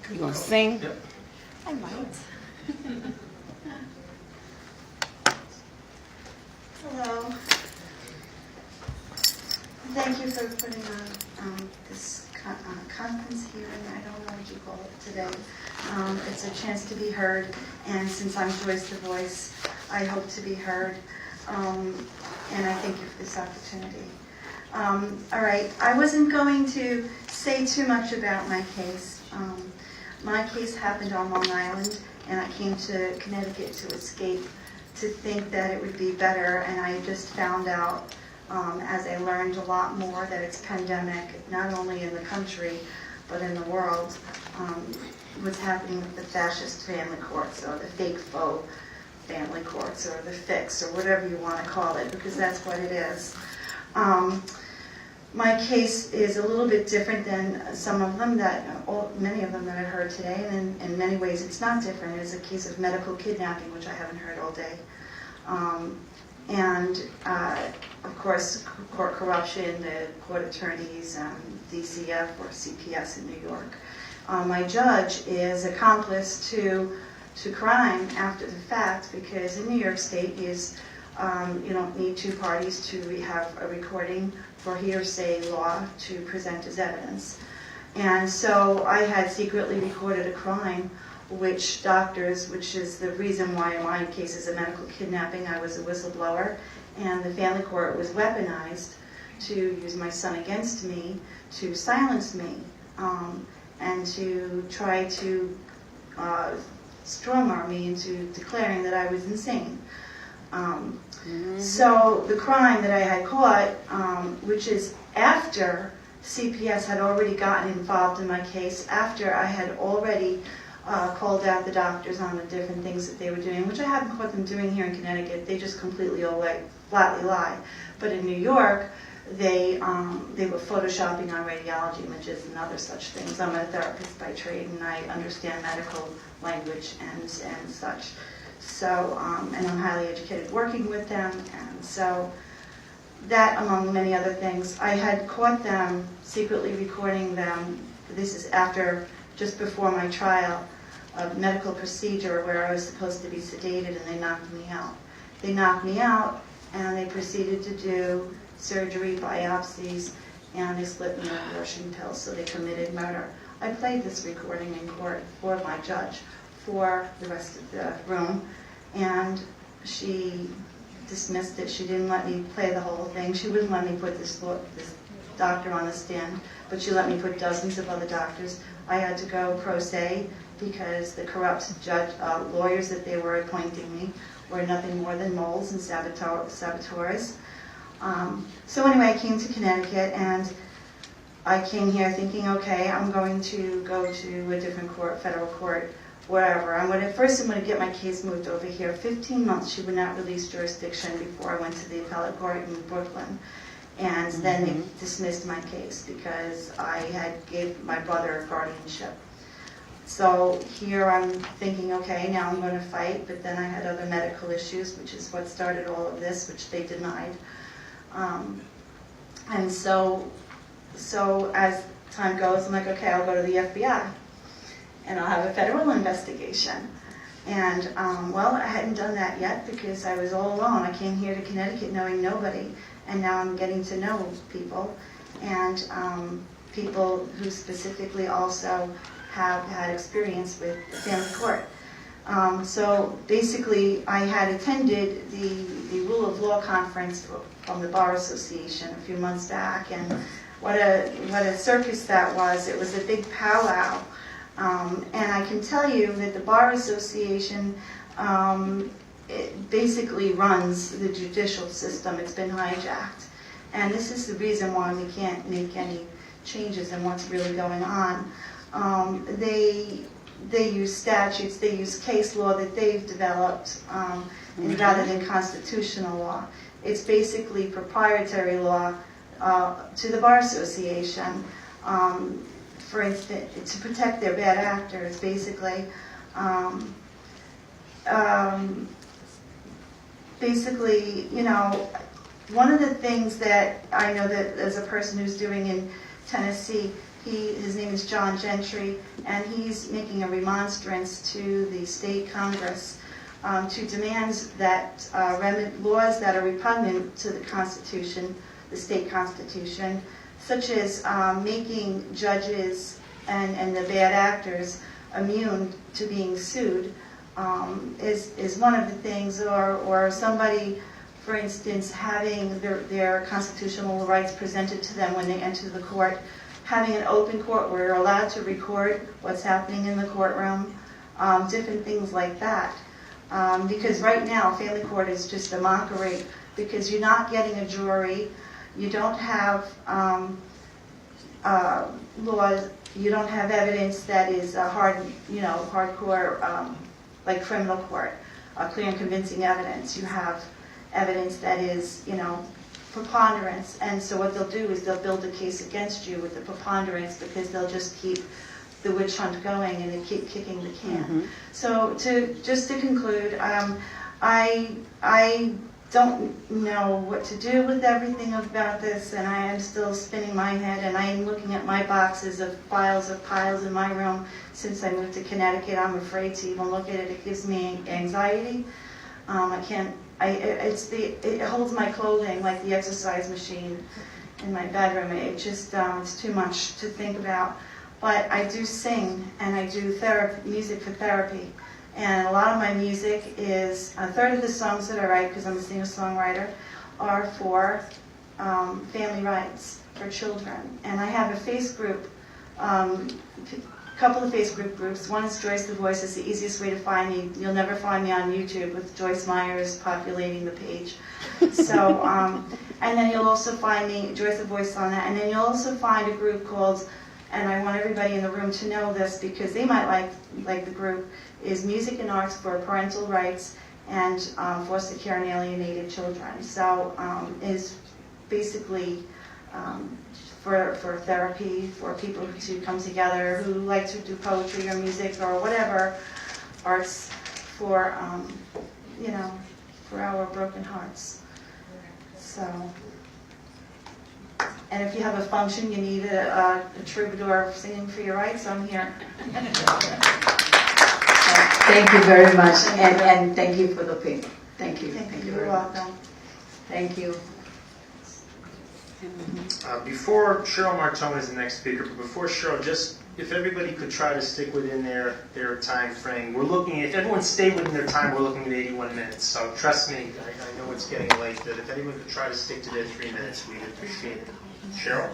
You gonna sing? Yep. I might. Hello. Thank you for putting on this conference hearing. I don't know what you call it today. It's a chance to be heard, and since I'm Joyce the Voice, I hope to be heard, and I thank you for this opportunity. All right, I wasn't going to say too much about my case. My case happened on Long Island, and I came to Connecticut to escape, to think that it would be better, and I just found out, as I learned a lot more, that it's pandemic, not only in the country, but in the world, what's happening with the fascist family courts, or the fake faux family courts, or the fix, or whatever you want to call it, because that's what it is. My case is a little bit different than some of them many of them that I heard today, and in many ways it's not different. It's a case of medical kidnapping, which I haven't heard all day. Of course, court corruption, the court attorneys, DCF or CPS in New York. My judge is accomplice to crime after the fact, because in New York State you don't need two parties to have a recording for hearsay law to present as evidence. And so I had secretly recorded a crime which is the reason why my case is a medical kidnapping. I was a whistleblower, and the family court was weaponized to use my son against me, to silence me, and to try to strong-arm me into declaring that I was insane. So the crime that I had caught, which is after CPS had already gotten involved in my case, after I had already called out the doctors on the different things that they were doing, which I haven't caught them doing here in Connecticut. They just completely flatly lie. But in New York, they were photoshopping on radiology images and other such things. I'm a therapist by trade, and I understand medical language and such. So, and I'm highly educated working with them, and so that, among many other things, I had caught them secretly recording them. This is just before my trial, a medical procedure where I was supposed to be sedated, and they knocked me out. They knocked me out, and they proceeded to do surgery, biopsies, and they slipped me an abortion pill, so they committed murder. I played this recording in court for my judge, for the rest of the room, and she dismissed it. She didn't let me play the whole thing. She wouldn't let me put this doctor on the stand, but she let me put dozens of other doctors. I had to go pro se because the corrupt lawyers that they were appointing me were nothing more than moles and saboteurs. So anyway, I came to Connecticut, and I came here thinking, okay, I'm going to go to a different court, federal court, wherever. First I'm going to get my case moved over here. 15 months she would not release jurisdiction before I went to the appellate court in Brooklyn. And then they dismissed my case because I had gave my brother a guardianship. So here I'm thinking, okay, now I'm going to fight, but then I had other medical issues, which is what started all of this, which they denied. And so as time goes, I'm like, okay, I'll go to the FBI, and I'll have a federal investigation. And, well, I hadn't done that yet because I was all alone. I came here to Connecticut knowing nobody, and now I'm getting to know people, and people who specifically also have had experience with the family court. So basically, I had attended the Rule of Law conference from the Bar Association a few months back, and what a circus that was. It was a big powwow. And I can tell you that the Bar Association it basically runs the judicial system. It's been hijacked. And this is the reason why we can't make any changes in what's really going on. They use statutes, they use case law that they've developed rather than constitutional law. It's basically proprietary law to the Bar Association. For instance, to protect their bad actors, basically. Basically, you know, one of the things that I know that as a person who's doing Tennessee. His name is John Gentry, and he's making a remonstrance to the state Congress to demand that laws that are repugnant to the Constitution, the state Constitution, such as making judges and the bad actors immune to being sued, is one of the things, or somebody, for instance, having their constitutional rights presented to them when they enter the court, having an open court where you're allowed to record what's happening in the courtroom, different things like that. Because right now, family court is just a mockery, because you're not getting a jury, you don't have laws, you don't have evidence that is hardcore, like criminal court, clear and convincing evidence. You have evidence that is, preponderance, and so what they'll do is they'll build a case against you with the preponderance, because they'll just keep the witch hunt going and they keep kicking the can. Mm-hmm. So just to conclude, I don't know what to do with everything about this, and I am still spinning my head, and I am looking at my boxes of piles in my room since I moved to Connecticut. I'm afraid to even look at it. It gives me anxiety. I can't. It holds my clothing like the exercise machine in my bedroom. It just it's too much to think about. But I do sing, and I do music for therapy. And a lot of my music is, a third of the songs that I write, because I'm a singer-songwriter, are for family rights, for children. And I have a face group, couple of Facebook groups. One is Joyce the Voice. It's the easiest way to find me. You'll never find me on YouTube with Joyce Myers populating the page. So, and then you'll also find me, Joyce the Voice, on that. And then you'll also find a group called, and I want everybody in the room to know this because they might like the group, is Music and Arts for Parental Rights and Foster Care and Alienated Children. So is basically for therapy, for people to come together who like to do poetry or music or whatever arts for, for our broken hearts. So, and if you have a function, you need a troubadour singing for your rights, I'm here. Thank you very much, and thank you for the paper. Thank you. Thank you. You're welcome. Thank you. Before Cheryl Martone is the next speaker, but before Cheryl, just if everybody could try to stick within their time frame. We're looking at, if everyone stayed within their time, we're looking at 81 minutes. So trust me, I know it's getting late, but if anyone could try to stick to their 3 minutes, we'd appreciate it. Cheryl?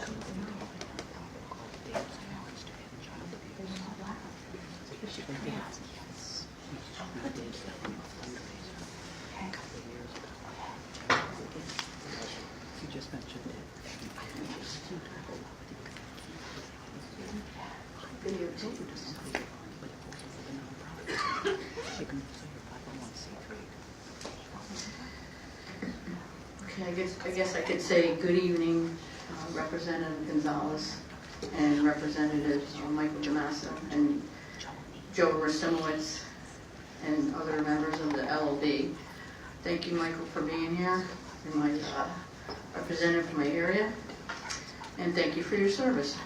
Okay, I guess I could say good evening, Representative Gonzalez and Representative Michael Damassa and Joe Rasimowitz and other members of the LLB. Thank you, Michael, for being here, and my representative from my area, and thank you for your service.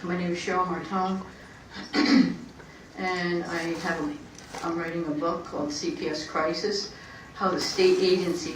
My name is Cheryl Martone, and I'm writing a book called CPS Crisis, How the State Agency